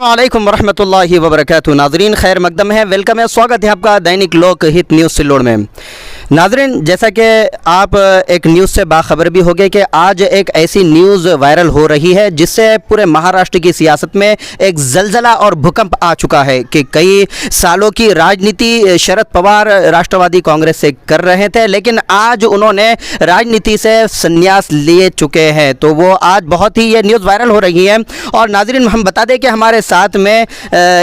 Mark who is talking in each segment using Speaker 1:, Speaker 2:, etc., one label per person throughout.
Speaker 1: वालेकुम वरहमतुल्लाहि वबरकातुहू। नाजरीन खैर मकदम है, वेलकम है, स्वागत है आपका दैनिक लोक हित न्यूज़ सिल्लोड़ में। नाजरीन जैसा कि आप एक न्यूज़ से बाखबर भी हो गए कि आज एक ऐसी न्यूज़ वायरल हो रही है जिससे पूरे महाराष्ट्र की सियासत में एक जलजला और भूकंप आ चुका है कि कई सालों की राजनीति शरद पवार राष्ट्रवादी कांग्रेस से कर रहे थे, लेकिन आज उन्होंने राजनीति से संन्यास लिए चुके हैं। तो वो आज बहुत ही ये न्यूज़ वायरल हो रही है। और नाजरीन हम बता दें कि हमारे साथ में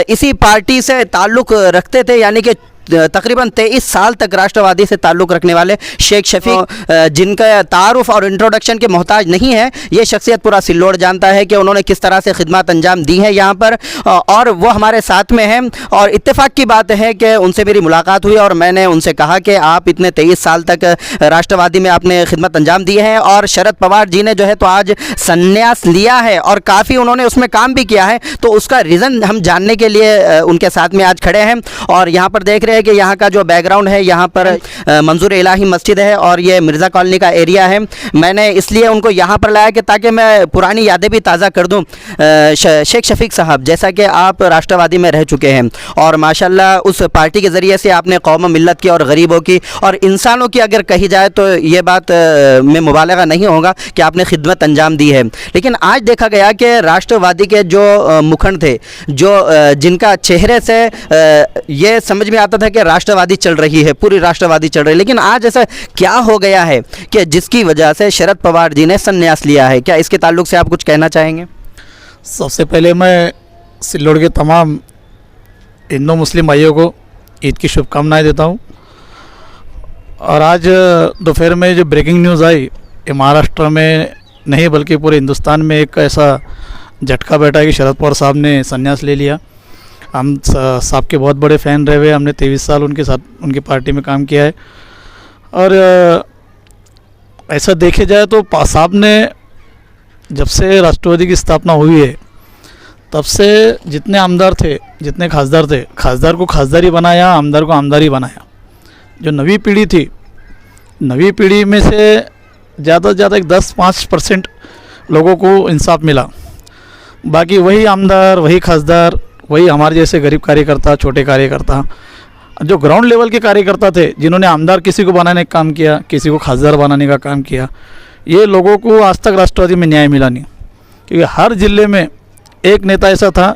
Speaker 1: इसी पार्टी से ताल्लुक़ रखते थे, यानी कि तकरीबन 23 साल तक राष्ट्रवादी से ताल्लुक़ रखने वाले शेख शफीक, जिनका तारुफ और इंट्रोडक्शन के मोहताज नहीं है, ये शख्सियत पूरा सिल्लोड़ जानता है कि उन्होंने किस तरह से खिदमत अंजाम दी है यहाँ पर, और वो हमारे साथ में हैं। और इत्तेफाक की बात है कि उनसे मेरी मुलाकात हुई और मैंने उनसे कहा कि आप इतने 23 साल तक राष्ट्रवादी में आपने खिदमत अंजाम दी है और शरद पवार जी ने जो है तो आज संन्यास लिया है और काफ़ी उन्होंने उसमें काम भी किया है, तो उसका रीज़न हम जानने के लिए उनके साथ में आज खड़े हैं। और यहाँ पर देख रहे हैं कि यहाँ का जो बैकग्राउंड है, यहाँ पर मंजूर इलाही मस्जिद है और ये मिर्ज़ा कॉलोनी का एरिया है। मैंने इसलिए उनको यहाँ पर लाया कि ताकि मैं पुरानी यादें भी ताज़ा कर दूँ। शेख शफीक साहब, जैसा कि आप राष्ट्रवादी में रह चुके हैं और माशाल्लाह उस पार्टी के ज़रिए से आपने कौम मिल्लत की और गरीबों की और इंसानों की अगर कही जाए तो ये बात में मुबालगा नहीं होगा कि आपने खिदमत अंजाम दी है। लेकिन आज देखा गया कि राष्ट्रवादी के जो मुखंड थे, जो जिनका चेहरे से ये समझ में आता था कि राष्ट्रवादी चल रही है, पूरी राष्ट्रवादी चल रही है, लेकिन आज ऐसा क्या हो गया है कि जिसकी वजह से शरद पवार जी ने संन्यास लिया है? क्या इसके ताल्लुक से आप कुछ कहना चाहेंगे?
Speaker 2: सबसे पहले मैं सिल्लोड़ के तमाम हिंदू मुस्लिम भाइयों को ईद की शुभकामनाएं देता हूं। और आज दोपहर में जो ब्रेकिंग न्यूज़ आई, ये महाराष्ट्र में नहीं बल्कि पूरे हिंदुस्तान में एक ऐसा झटका बैठा है कि शरद पवार साहब ने संन्यास ले लिया। हम साहब के बहुत बड़े फ़ैन रहे हुए, हमने 23 साल उनके साथ उनकी पार्टी में काम किया है। और ऐसा देखे जाए तो साहब ने जब से राष्ट्रवादी की स्थापना हुई है तब से जितने आमदार थे, जितने खासदार थे, खासदार को खासदारी बनाया, आमदार को आमदारी बनाया। जो नवी पीढ़ी थी, नवी पीढ़ी में से ज़्यादा से ज़्यादा एक 10-5% लोगों को इंसाफ मिला। बाकी वही आमदार, वही खासदार, वही हमारे जैसे गरीब कार्यकर्ता, छोटे कार्यकर्ता, जो ग्राउंड लेवल के कार्यकर्ता थे, जिन्होंने आमदार किसी को बनाने का काम किया, किसी को खासदार बनाने का काम किया, ये लोगों को आज तक राष्ट्रवादी में न्याय मिला नहीं। क्योंकि हर ज़िले में एक नेता ऐसा था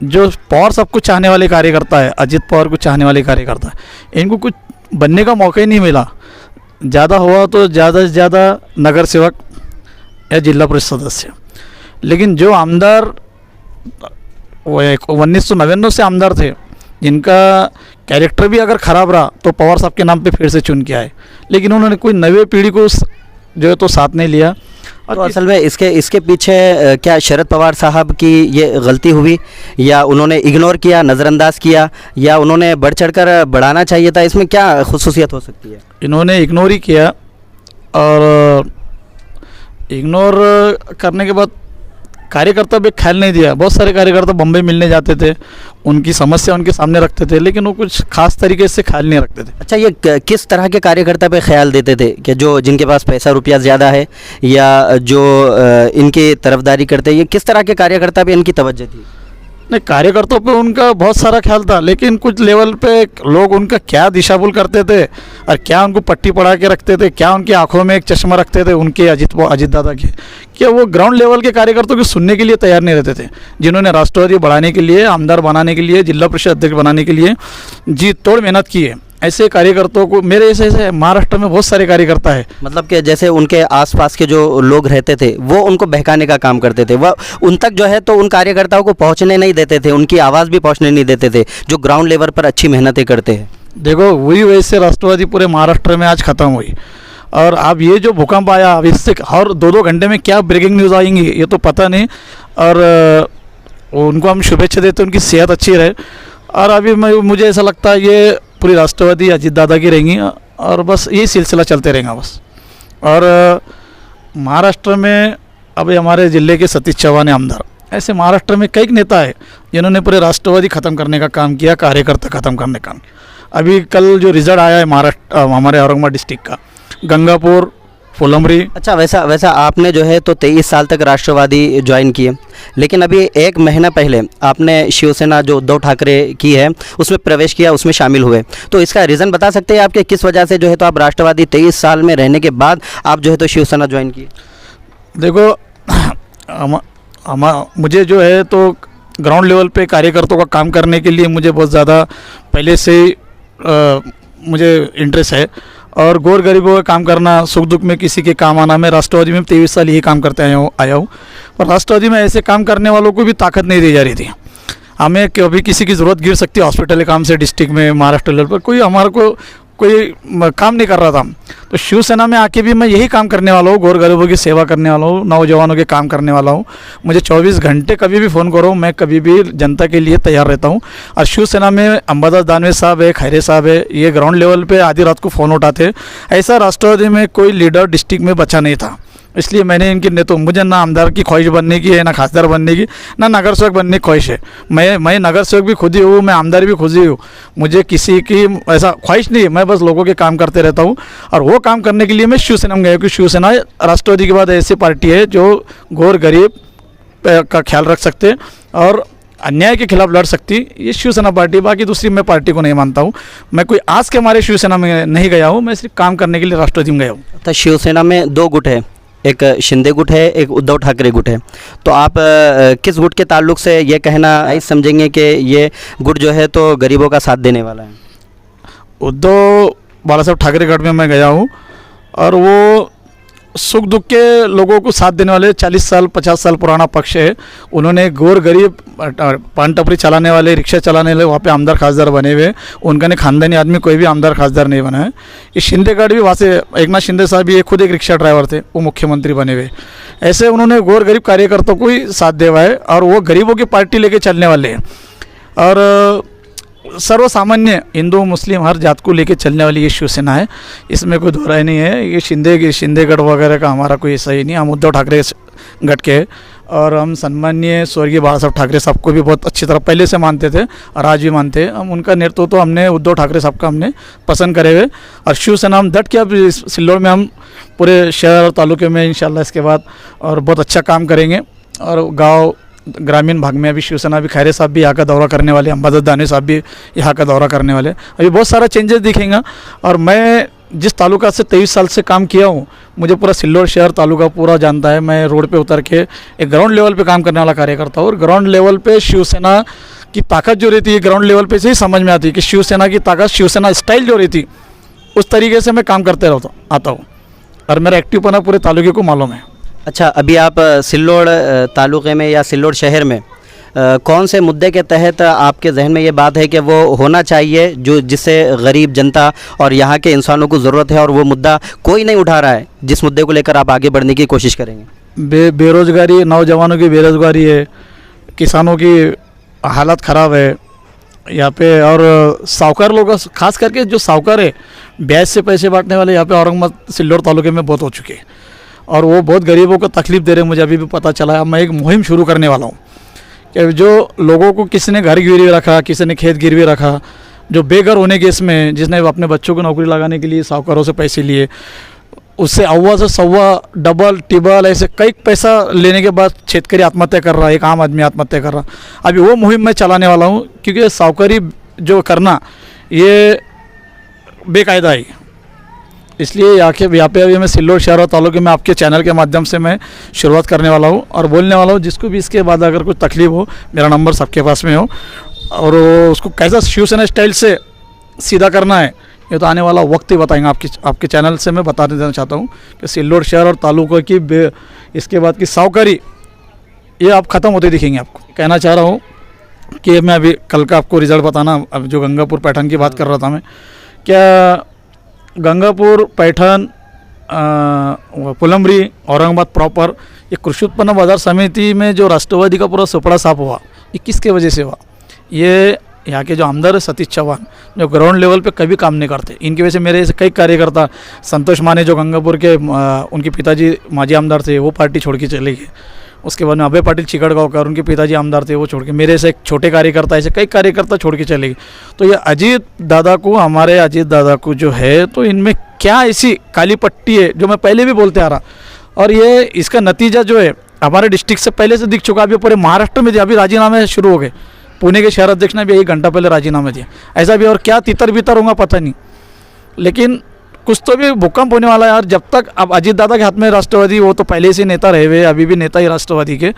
Speaker 2: जो पवार साहब को चाहने वाले कार्यकर्ता है, अजित पवार को चाहने वाले कार्यकर्ता है। इनको कुछ बनने का मौका ही नहीं मिला। ज़्यादा हुआ तो ज़्यादा से ज़्यादा नगर सेवक या जिला परिषद सदस्य। लेकिन जो आमदार 1999 से आमदार थे, जिनका कैरेक्टर भी अगर ख़राब रहा तो पवार साहब के नाम पे फिर से चुन के आए, लेकिन उन्होंने कोई नवे पीढ़ी को जो है तो साथ नहीं लिया। और
Speaker 1: तो असल में इसके पीछे क्या शरद पवार साहब की ये गलती हुई, या उन्होंने इग्नोर किया, नज़रअंदाज किया, या उन्होंने बढ़ चढ़कर बढ़ाना चाहिए था? इसमें क्या खुसूसियत हो सकती है?
Speaker 2: इन्होंने इग्नोर ही किया और इग्नोर करने के बाद कार्यकर्ता भी ख्याल नहीं दिया। बहुत सारे कार्यकर्ता बम्बई मिलने जाते थे, उनकी समस्या उनके सामने रखते थे, लेकिन वो कुछ खास तरीके से ख्याल नहीं रखते थे।
Speaker 1: अच्छा, ये किस तरह के कार्यकर्ता पे ख्याल देते थे कि जो जिनके पास पैसा रुपया ज़्यादा है या जो इनकी तरफदारी करते हैं, ये किस तरह के कार्यकर्ता पे इनकी तवज्जो थी?
Speaker 2: नहीं, कार्यकर्ताओं पे उनका बहुत सारा ख्याल था, लेकिन कुछ लेवल पे लोग उनका क्या दिशाभूल करते थे और क्या उनको पट्टी पढ़ा के रखते थे, क्या उनकी आंखों में एक चश्मा रखते थे उनके अजित दादा के, क्या वो ग्राउंड लेवल के कार्यकर्ताओं को सुनने के लिए तैयार नहीं रहते थे। जिन्होंने राष्ट्रवादी बढ़ाने के लिए, आमदार बनाने के लिए, जिला परिषद अध्यक्ष बनाने के लिए जी तोड़ मेहनत की है, ऐसे कार्यकर्ताओं को मेरे ऐसे महाराष्ट्र में बहुत सारे कार्यकर्ता है।
Speaker 1: मतलब कि जैसे उनके आसपास के जो लोग रहते थे वो उनको बहकाने का काम करते थे, वह उन तक जो है तो उन कार्यकर्ताओं को पहुंचने नहीं देते थे, उनकी आवाज़ भी पहुंचने नहीं देते थे, जो ग्राउंड लेवल पर अच्छी मेहनतें करते हैं।
Speaker 2: देखो, वही वजह से राष्ट्रवादी पूरे महाराष्ट्र में आज ख़त्म हुई। और अब ये जो भूकंप आया, अब इससे और 2-2 घंटे में क्या ब्रेकिंग न्यूज़ आएंगी ये तो पता नहीं। और उनको हम शुभेच्छा देते हैं, उनकी सेहत अच्छी रहे। और अभी मुझे ऐसा लगता है ये पूरी राष्ट्रवादी अजित दादा की रहेंगी और बस यही सिलसिला चलते रहेगा बस। और महाराष्ट्र में अभी हमारे ज़िले के सतीश चौहान आमदार, ऐसे महाराष्ट्र में कई नेता है जिन्होंने पूरे राष्ट्रवादी ख़त्म करने का काम किया, कार्यकर्ता ख़त्म करने का। अभी कल जो रिज़ल्ट आया है महाराष्ट्र हमारे औरंगाबाद डिस्ट्रिक्ट का, गंगापुर फुलंबरी।
Speaker 1: अच्छा, वैसा वैसा आपने जो है तो 23 साल तक राष्ट्रवादी ज्वाइन किए, लेकिन अभी एक महीना पहले आपने शिवसेना जो उद्धव ठाकरे की है उसमें प्रवेश किया, उसमें शामिल हुए। तो इसका रीज़न बता सकते हैं आपके किस वजह से जो है तो आप राष्ट्रवादी 23 साल में रहने के बाद आप जो है तो शिवसेना ज्वाइन किए?
Speaker 2: देखो मुझे जो है तो ग्राउंड लेवल पे कार्यकर्ताओं का काम करने के लिए मुझे बहुत ज़्यादा पहले से ही मुझे इंटरेस्ट है, और गौर गरीबों का काम करना, सुख दुख में किसी के काम आना। मैं राष्ट्रवादी में 23 साल यही काम करते आया हूँ। पर राष्ट्रवादी में ऐसे काम करने वालों को भी ताकत नहीं दी जा रही थी। हमें कभी किसी की ज़रूरत गिर सकती है हॉस्पिटल के काम से, डिस्ट्रिक्ट में, महाराष्ट्र लेवल पर कोई हमारे को कोई काम नहीं कर रहा था। तो शिवसेना में आके भी मैं यही काम करने वाला हूँ, गौर गरीबों की सेवा करने वाला हूँ, नौजवानों के काम करने वाला हूँ। मुझे 24 घंटे कभी भी फ़ोन करो, मैं कभी भी जनता के लिए तैयार रहता हूँ। और शिवसेना में अंबादास दानवे साहब है, खैरे साहब है, ये ग्राउंड लेवल पे आधी रात को फ़ोन उठाते। ऐसा राष्ट्रवादी में कोई लीडर डिस्ट्रिक्ट में बचा नहीं था। इसलिए मैंने इनकी नेता, मुझे ना आमदार की ख्वाहिश बनने की है, ना खासदार बनने की, ना नगर सेवक बनने की ख्वाहिश है। मैं नगर सेवक भी खुद ही हूँ, मैं आमदार भी खुद ही हूँ। मुझे किसी की ऐसा ख्वाहिश नहीं है, मैं बस लोगों के काम करते रहता हूँ। और वो काम करने के लिए मैं शिवसेना में गया, क्योंकि शिवसेना राष्ट्रवादी के बाद ऐसी पार्टी है जो गौर गरीब का ख्याल रख सकते और अन्याय के खिलाफ लड़ सकती। ये शिवसेना पार्टी, बाकी दूसरी मैं पार्टी को नहीं मानता हूँ। मैं कोई आस के हमारे शिवसेना में नहीं गया हूँ, मैं सिर्फ काम करने के लिए राष्ट्रवादी में गया हूँ।
Speaker 1: तो शिवसेना में दो गुट है, एक शिंदे गुट है, एक उद्धव ठाकरे गुट है। तो आप किस गुट के ताल्लुक से ये कहना समझेंगे कि ये गुट जो है तो गरीबों का साथ देने वाला है?
Speaker 2: उद्धव बाला साहब ठाकरे गढ़ में मैं गया हूँ, और वो सुख दुख के लोगों को साथ देने वाले 40 साल 50 साल पुराना पक्ष है। उन्होंने गौर गरीब, पान टपरी चलाने वाले, रिक्शा चलाने वाले वहाँ पे आमदार खासदार बने हुए। उनका ने खानदानी आदमी कोई भी आमदार खासदार नहीं बना है। ये शिंदेगढ़ भी वहाँ से, एकनाथ शिंदे साहब भी खुद एक रिक्शा ड्राइवर थे, वो मुख्यमंत्री बने हुए। ऐसे उन्होंने गौर गरीब कार्यकर्ताओं को ही साथ देवा है, और वो गरीबों की पार्टी लेके चलने वाले हैं। और सर्वसामान्य हिंदू मुस्लिम हर जात को लेके चलने वाली ये शिवसेना है, इसमें कोई दो राय नहीं है। ये शिंदेगढ़ वगैरह का हमारा कोई ऐसा ही नहीं। हम उद्धव ठाकरे गढ़ के, और हम सम्माननीय स्वर्गीय बाला साहब ठाकरे साहब को भी बहुत अच्छी तरह पहले से मानते थे और आज भी मानते हैं। हम उनका नेतृत्व तो हमने उद्धव ठाकरे साहब का हमने पसंद करे हुए, और शिवसेना हम डट के अब सिल्लोड़ में हम पूरे शहर और तालुके में इंशाल्लाह इसके बाद और बहुत अच्छा काम करेंगे। और गाँव ग्रामीण भाग में अभी शिवसेना भी, खैरे साहब भी यहाँ का दौरा करने वाले, अंबादास दानवे साहब भी यहाँ का दौरा करने वाले। अभी बहुत सारा चेंजेस दिखेंगे। और मैं जिस तालुका से 23 साल से काम किया हूँ, मुझे पूरा सिल्लोड़ शहर तालुका पूरा जानता है। मैं रोड पे उतर के एक ग्राउंड लेवल पे काम करने वाला कार्यकर्ता हूँ, और ग्राउंड लेवल पे शिवसेना की ताकत जो रहती है ग्राउंड लेवल पे से ही समझ में आती है कि शिवसेना की ताकत, शिवसेना स्टाइल जो रहती उस तरीके से मैं काम करते आता हूँ, और मेरा एक्टिवपना पूरे तालुके को मालूम है।
Speaker 1: अच्छा, अभी आप सिल्लोड़ तालुके में या सिल्लोड़ शहर में कौन से मुद्दे के तहत आपके जहन में ये बात है कि वो होना चाहिए, जो जिससे गरीब जनता और यहाँ के इंसानों को ज़रूरत है, और वो मुद्दा कोई नहीं उठा रहा है, जिस मुद्दे को लेकर आप आगे बढ़ने की कोशिश करेंगे?
Speaker 2: बेरोज़गारी, नौजवानों की बेरोज़गारी है, किसानों की हालत ख़राब है यहाँ पे, और साहूकार लोग, खास करके जो साहूकार है ब्याज से पैसे बांटने वाले यहाँ पे औरंगाबाद सिल्लोड़ तालुके में बहुत हो चुके हैं, और वो बहुत गरीबों को तकलीफ़ दे रहे हैं। मुझे अभी भी पता चला है। मैं एक मुहिम शुरू करने वाला हूँ कि जो लोगों को, किसी ने घर गिरवी रखा, किसी ने खेत गिरवी रखा, जो बेघर होने के इसमें, जिसने अपने बच्चों को नौकरी लगाने के लिए साहूकारों से पैसे लिए, उससे अव्वा से सव्वा, डबल टिबल ऐसे कई पैसा लेने के बाद शेतकरी आत्महत्या कर रहा है, एक आम आदमी आत्महत्या कर रहा। अभी वो मुहिम मैं चलाने वाला हूँ, क्योंकि साहूकारी जो करना ये बेकायदा है। इसलिए यहाँ पे अभी मैं सिल्लोड़ शहर और तालुके में आपके चैनल के माध्यम से मैं शुरुआत करने वाला हूँ और बोलने वाला हूँ। जिसको भी इसके बाद अगर कुछ तकलीफ हो, मेरा नंबर सबके पास में हो, और उसको कैसा शिवसेना स्टाइल से सीधा करना है ये तो आने वाला वक्त ही बताएंगे। आपके चैनल से मैं बता देना चाहता हूँ कि सिल्लोड़ शहर और तालुका की इसके बाद की साहूकारी ये आप ख़त्म होते दिखेंगे। आपको कहना चाह रहा हूँ कि मैं अभी कल का आपको रिज़ल्ट बताना, अब जो गंगापुर पैठन की बात कर रहा था मैं, क्या गंगापुर पैठन फुलंबरी औरंगाबाद प्रॉपर ये कृषि उत्पन्न बाजार समिति में जो राष्ट्रवादी का पूरा सुपड़ा साफ हुआ, ये किसके वजह से हुआ? ये यहाँ के जो आमदार है सतीश चौहान, जो ग्राउंड लेवल पे कभी काम नहीं करते, इनकी वजह से मेरे ऐसे कई कार्यकर्ता, संतोष माने जो गंगापुर के उनके पिताजी माजी आमदार थे, वो पार्टी छोड़ के चले गए। उसके बाद में अभय पाटिल चिकड़गांवकर, उनके पिताजी आमदार थे, वो छोड़ के, मेरे से एक छोटे कार्यकर्ता, ऐसे कई कार्यकर्ता छोड़ के चले गए। तो ये अजीत दादा को, हमारे अजीत दादा को जो है, तो इनमें क्या ऐसी काली पट्टी है जो मैं पहले भी बोलते आ रहा, और ये इसका नतीजा जो है हमारे डिस्ट्रिक्ट से पहले से दिख चुका। अभी पूरे महाराष्ट्र में अभी राजीनामे शुरू हो गए। पुणे के शहर अध्यक्ष ने भी 1 घंटा पहले राजीनामा दिया। ऐसा भी और क्या तितर बितर होगा पता नहीं, लेकिन कुछ तो भी भूकंप होने वाला है यार। जब तक अब अजीत दादा के हाथ में राष्ट्रवादी, वो तो पहले से नेता रहे हुए, अभी भी नेता ही राष्ट्रवादी के,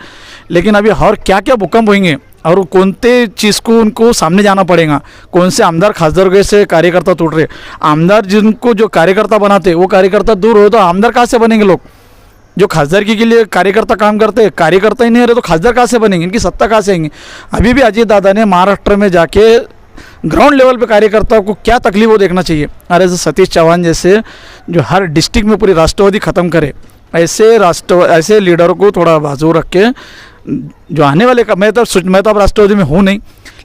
Speaker 2: लेकिन अभी और क्या क्या भूकंप होंगे और कौन से चीज़ को उनको सामने जाना पड़ेगा। कौन से आमदार खासदार से कार्यकर्ता टूट रहे, आमदार जिनको जो कार्यकर्ता बनाते वो कार्यकर्ता दूर हो तो आमदार कहाँ से बनेंगे। लोग जो खासदारकी के लिए कार्यकर्ता काम करते, कार्यकर्ता ही नहीं रहे तो खासदार कहाँ से बनेंगे, इनकी सत्ता कहाँ से आएंगी। अभी भी अजीत दादा ने महाराष्ट्र में जाके ग्राउंड लेवल पे कार्यकर्ताओं को क्या तकलीफ वो देखना चाहिए। और ऐसे सतीश चौहान जैसे जो हर डिस्ट्रिक्ट में पूरी राष्ट्रवादी ख़त्म करे, ऐसे लीडरों को थोड़ा बाजू रख के जो आने वाले का, मैं तो अब राष्ट्रवादी में हूँ नहीं,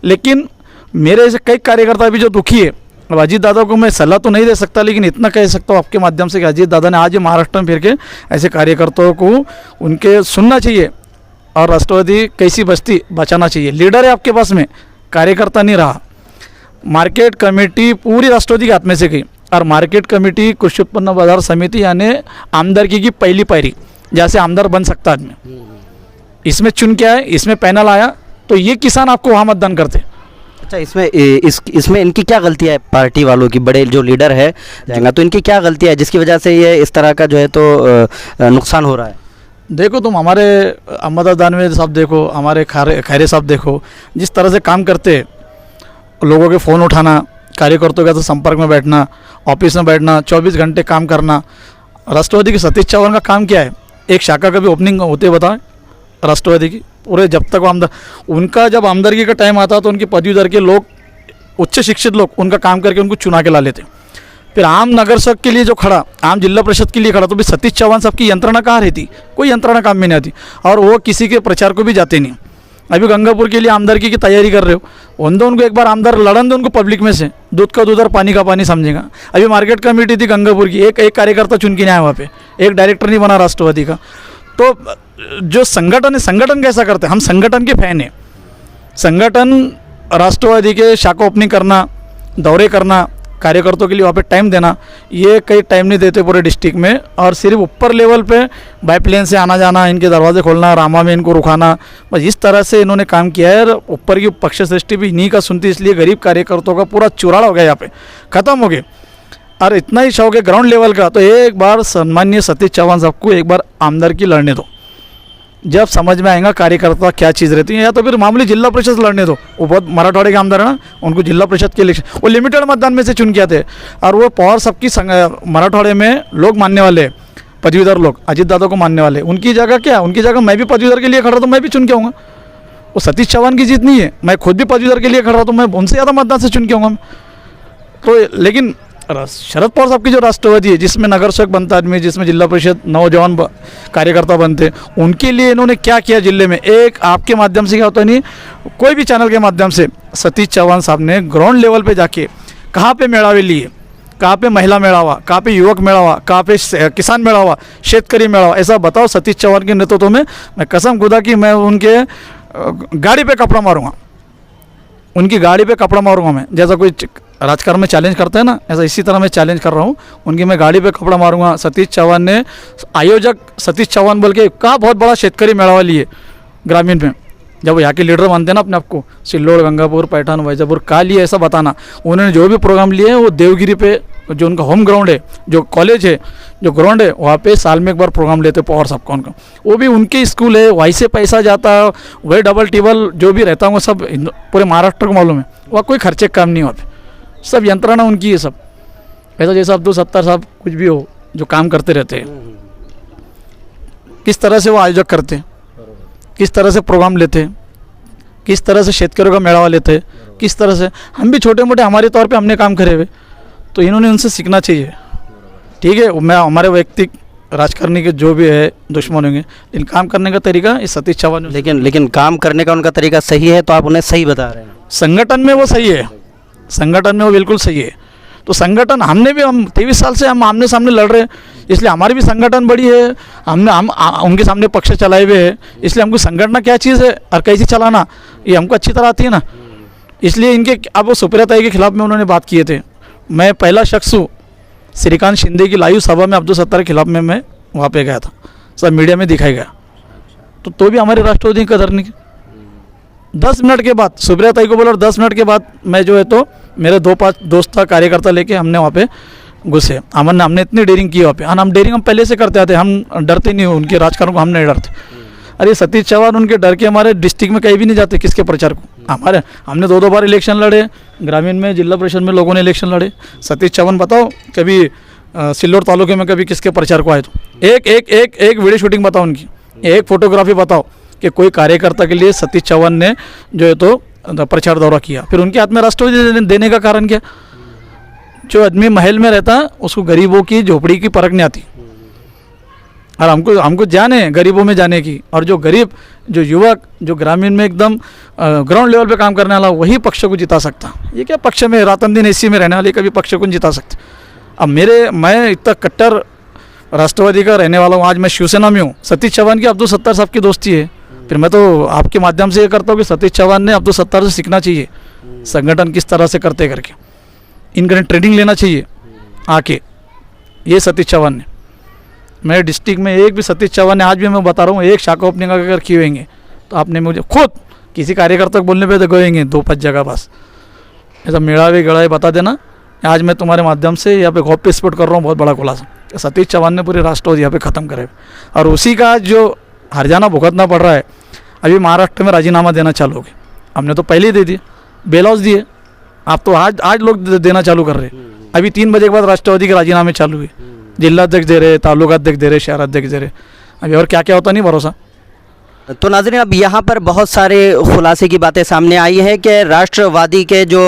Speaker 2: लेकिन मेरे ऐसे कई कार्यकर्ता अभी जो दुखी है। अब अजीत दादा को मैं सलाह तो नहीं दे सकता, लेकिन इतना कह सकता हूँ आपके माध्यम से कि अजीत दादा ने आज ही महाराष्ट्र में फिर के ऐसे कार्यकर्ताओं को उनके सुनना चाहिए और राष्ट्रवादी कैसी बस्ती बचाना चाहिए। लीडर है आपके पास में, कार्यकर्ता नहीं रहा। मार्केट कमेटी पूरी राष्ट्रवादी के हाथ में से गई, और मार्केट कमेटी कृषि उत्पन्न बाजार समिति यानी आमदारकी की पहली पायरी, जैसे आमदार बन सकता आदमी। इसमें चुन के आए, इसमें पैनल आया, तो ये किसान आपको वहाँ मतदान करते।
Speaker 1: अच्छा, इसमें इनकी क्या गलती है, पार्टी वालों की, बड़े जो लीडर है जाएगा तो इनकी क्या गलती है जिसकी वजह से ये इस तरह का जो है तो नुकसान हो रहा है।
Speaker 2: देखो तुम हमारे अहमद दानवे साहब देखो, हमारे खैरे साहब देखो, जिस तरह से काम करते, लोगों के फ़ोन उठाना, कार्यकर्ताओं के साथ संपर्क में बैठना, ऑफिस में बैठना, 24 घंटे काम करना। राष्ट्रवादी के सतीश चौहान का काम क्या है, एक शाखा का भी ओपनिंग होते बताएं राष्ट्रवादी की पूरे, जब तक आमदार, उनका जब आमदारगी का टाइम आता तो उनकी पदवीधर के लोग, उच्च शिक्षित लोग उनका काम करके उनको चुना के ला लेते। फिर आम नगर सेवक के लिए जो खड़ा, आम जिला परिषद के लिए खड़ा, तो भी सतीश चौहान साहब की यंत्रणा कहाँ रहती, कोई यंत्रणा काम में नहीं आती, और वो किसी के प्रचार को भी जाते नहीं। अभी गंगापुर के लिए आमदारकी की तैयारी कर रहे हो, उनको एक बार आमदार लड़न दो उनको पब्लिक में से, दूध का दूध और पानी का पानी समझेगा। अभी मार्केट कमेटी थी गंगापुर की, एक कार्यकर्ता चुन के नहीं आया वहाँ पे, एक डायरेक्टर नहीं बना राष्ट्रवादी का। तो जो संगठन है, संगठन कैसा करते हैं, हम संगठन के फैन हैं। संगठन राष्ट्रवादी के शाखा ओपनिंग करना, दौरे करना, कार्यकर्ताओं के लिए वहाँ पे टाइम देना, ये कई टाइम नहीं देते पूरे डिस्ट्रिक्ट में, और सिर्फ ऊपर लेवल पे बाईप्लेन से आना जाना, इनके दरवाजे खोलना, रामा में इनको रुकाना, बस इस तरह से इन्होंने काम किया है। और ऊपर की पक्ष सृष्टि भी इन्हीं का सुनती, इसलिए गरीब कार्यकर्ताओं का पूरा चुराड़ा हो गया, यहाँ पे ख़त्म हो गया। और इतना ही शौक है ग्राउंड लेवल का, तो एक बार सम्माननीय सतीश चौहान साहब को एक बार आमदारकी लड़ने दो, जब समझ में आएगा कार्यकर्ता क्या चीज़ रहती है। या तो फिर मामूली जिला परिषद लड़ने दो, वो बहुत मराठवाड़े के आमदार है ना, उनको जिला परिषद के इलेक्शन वो लिमिटेड मतदान में से चुन के आते, और वो पावर सबकी मराठवाड़े में लोग मानने वाले, पदवीधर लोग अजीत दादा को मानने वाले, उनकी जगह क्या, उनकी जगह मैं भी पदवीधर के लिए खड़ा तो मैं भी चुन के आऊँगा। वो सतीश चौहान की जीत नहीं है, मैं खुद भी पदवीधर के लिए खड़ा तो मैं उनसे ज़्यादा मतदान से चुन के आऊँगा। तो लेकिन शरद पवार साहब की जो राष्ट्रवादी है, जिसमें नगर सेवक बनता आदमी, जिसमें जिला परिषद नौजवान कार्यकर्ता बनते, उनके लिए इन्होंने क्या किया जिले में, एक आपके माध्यम से क्या होता नहीं, कोई भी चैनल के माध्यम से सतीश चौहान साहब ने ग्राउंड लेवल पे जाके कहाँ पे मेड़ावे लिए, कहाँ पे महिला मेड़ावा, कहाँ पे युवक मेड़ावा, कहाँ पे किसान मेड़ावा, शेतकरी मेड़ावा, ऐसा बताओ। सतीश चौहान के नेतृत्व में मैं कसम खुदा कि मैं उनके गाड़ी पे कपड़ा मारूंगा, उनकी गाड़ी पे कपड़ा मारूंगा मैं, जैसा कोई राजकारण में चैलेंज करते हैं ना, ऐसा इसी तरह मैं चैलेंज कर रहा हूँ, उनकी मैं गाड़ी पे कपड़ा मारूंगा। सतीश चौहान ने आयोजक सतीश चौहान बोल के कहाँ बहुत बड़ा शेतकरी मेड़ावा लिए ग्रामीण में, जब वो यहाँ के लीडर मानते हैं ना अपने आपको, सिल्लोड़, गंगापुर, पैठान, वैजापुर का लिए ऐसा बताना। उन्होंने जो भी प्रोग्राम लिए हैं वो देवगिरी पे, जो उनका होम ग्राउंड है, जो कॉलेज है, जो ग्राउंड है, वहाँ पे साल में एक बार प्रोग्राम लेते पवार साहब का, उनका वो भी उनके स्कूल है, वहीं से पैसा जाता है, वही डबल टेबल जो भी रहता हूँ सब पूरे महाराष्ट्र को मालूम है, वहाँ कोई खर्चे काम नहीं होते, सब यंत्रणा उनकी है सब। ऐसा जैसा अब्दुल सत्तार साहब कुछ भी हो जो काम करते रहते हैं, किस तरह से वो आयोजक करते हैं, किस तरह से प्रोग्राम लेते हैं, किस तरह से शेतकरियों का मेड़ावा लेते हैं, किस तरह से हम भी छोटे मोटे हमारे तौर पे हमने काम करे हुए, तो इन्होंने उनसे सीखना चाहिए। ठीक है, मैं हमारे वैयक्तिक राजकारणी के जो भी है दुश्मन होंगे, लेकिन काम करने का तरीका इस सतीश चौहान,
Speaker 1: लेकिन काम करने का उनका तरीका सही है, तो आप उन्हें सही बता रहे हैं।
Speaker 2: संगठन में वो सही है, संगठन में वो बिल्कुल सही है। तो संगठन हमने भी, हम 23 साल से हम आमने सामने लड़ रहे हैं, इसलिए हमारी भी संगठन बड़ी है, हम उनके सामने पक्ष चलाए हुए हैं, इसलिए हमको संगठन क्या चीज़ है और कैसे चलाना ये हमको अच्छी तरह आती है ना। इसलिए इनके अब वो सुप्रिया ताई के खिलाफ में उन्होंने बात किए थे, मैं पहला शख्स हूँ श्रीकांत शिंदे की लाइव सभा में अब्दुल सत्तार के खिलाफ में मैं वहाँ पे गया था, सब मीडिया में दिखाया गया। तो भी हमारे राष्ट्रवादी की कदर नहीं की। 10 मिनट के बाद सुप्रिया ताई को बोला और 10 मिनट के बाद मैं जो है तो मेरे 2-5 दोस्त था कार्यकर्ता लेके हमने वहाँ पे घुसे। हमने इतनी डेयरिंग की वहाँ पे। हम डेयरिंग हम पहले से करते आते, हम डरते नहीं, उनके राजकारण को हम नहीं डरते। अरे सतीश चौहान उनके डर के हमारे डिस्ट्रिक्ट में कहीं भी नहीं जाते किसके प्रचार को। हमने 2-2 बार इलेक्शन लड़े, ग्रामीण में, जिला परिषद में लोगों ने इलेक्शन लड़े। सतीश चौहान बताओ कभी सिल्लोड तालुके में कभी किसके प्रचार को आए तो एक वीडियो शूटिंग बताओ उनकी, एक फोटोग्राफी बताओ कि कोई कार्यकर्ता के लिए सतीश चौहान ने जो है तो प्रचार दौरा किया। फिर उनके हाथ में राष्ट्रवादी देने का कारण क्या? जो आदमी महल में रहता उसको गरीबों की झोपड़ी की परख नहीं आती। और हमको जाने गरीबों में जाने की, और जो गरीब, जो युवक, जो ग्रामीण में एकदम ग्राउंड लेवल पे काम करने वाला, वही पक्ष को जिता सकता। ये क्या पक्ष में रातन दिन एसी में रहने वाले कभी पक्ष को नहीं जिता सकते। अब मैं इतना कट्टर राष्ट्रवादी का रहने वाला हूँ, आज मैं शिवसेना में हूँ। सतीश चौहान की अब्दुल सत्तार साहब की दोस्ती है। फिर मैं तो आपके माध्यम से ये करता हूँ कि सतीश चौहान ने अब्दुल सत्तार से सीखना चाहिए, संगठन किस तरह से करते करके इनका ट्रेनिंग लेना चाहिए आके। ये सतीश चौहान ने, मेरे डिस्ट्रिक्ट में एक भी सतीश चौहान ने, आज भी मैं बता रहा हूँ, एक शाखा ओपनिंग अगर किए होंगे तो आपने मुझे खुद किसी कार्यकर्ता को बोलने पे तो गएंगे 2-5 जगह बस ऐसा मेड़ा भी गड़ा है बता देना। आज मैं तुम्हारे माध्यम से यहाँ पे गौप्य स्पोर्ट कर रहा हूँ, बहुत बड़ा खुलासा। सतीश चौहान ने पूरे राष्ट्रवादी यहाँ पे ख़त्म करे, और उसी का जो हरजाना भुगतना पड़ रहा है। अभी महाराष्ट्र में राजीनामा देना चालू हो गए, हमने तो पहले ही दे दिए, बेलॉज दिए, आप तो आज लोग देना चालू कर रहे हैं। अभी 3 बजे के बाद राष्ट्रवादी के राजीनामे चालू हुए, जिलाध्यक्ष दे रहे, तालुका अध्यक्ष दे रहे, शहराध्यक्ष दे रहे। अभी और क्या क्या होता नहीं भरोसा।
Speaker 1: तो नाज़रीन, अब यहाँ पर बहुत सारे खुलासे की बातें सामने आई हैं कि राष्ट्रवादी के जो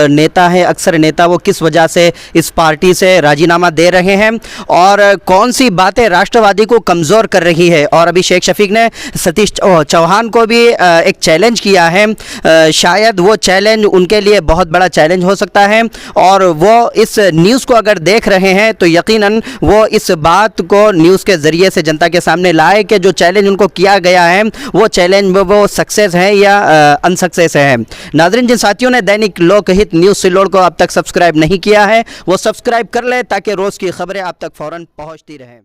Speaker 1: नेता हैं, अक्सर नेता, वो किस वजह से इस पार्टी से राजीनामा दे रहे हैं और कौन सी बातें राष्ट्रवादी को कमज़ोर कर रही है। और अभी शेख शफीक ने सतीश चौहान को भी एक चैलेंज किया है। शायद वो चैलेंज उनके लिए बहुत बड़ा चैलेंज हो सकता है, और वो इस न्यूज़ को अगर देख रहे हैं तो यकीनन वो इस बात को न्यूज़ के ज़रिए से जनता के सामने लाए कि जो चैलेंज उनको किया गया है वो चैलेंज वो सक्सेस है या अनसक्सेस है। नाज़रीन, जिन साथियों ने दैनिक लोकहित न्यूज़ सिल्लोड को अब तक सब्सक्राइब नहीं किया है वो सब्सक्राइब कर ले ताकि रोज़ की खबरें आप तक फ़ौरन पहुंचती रहें।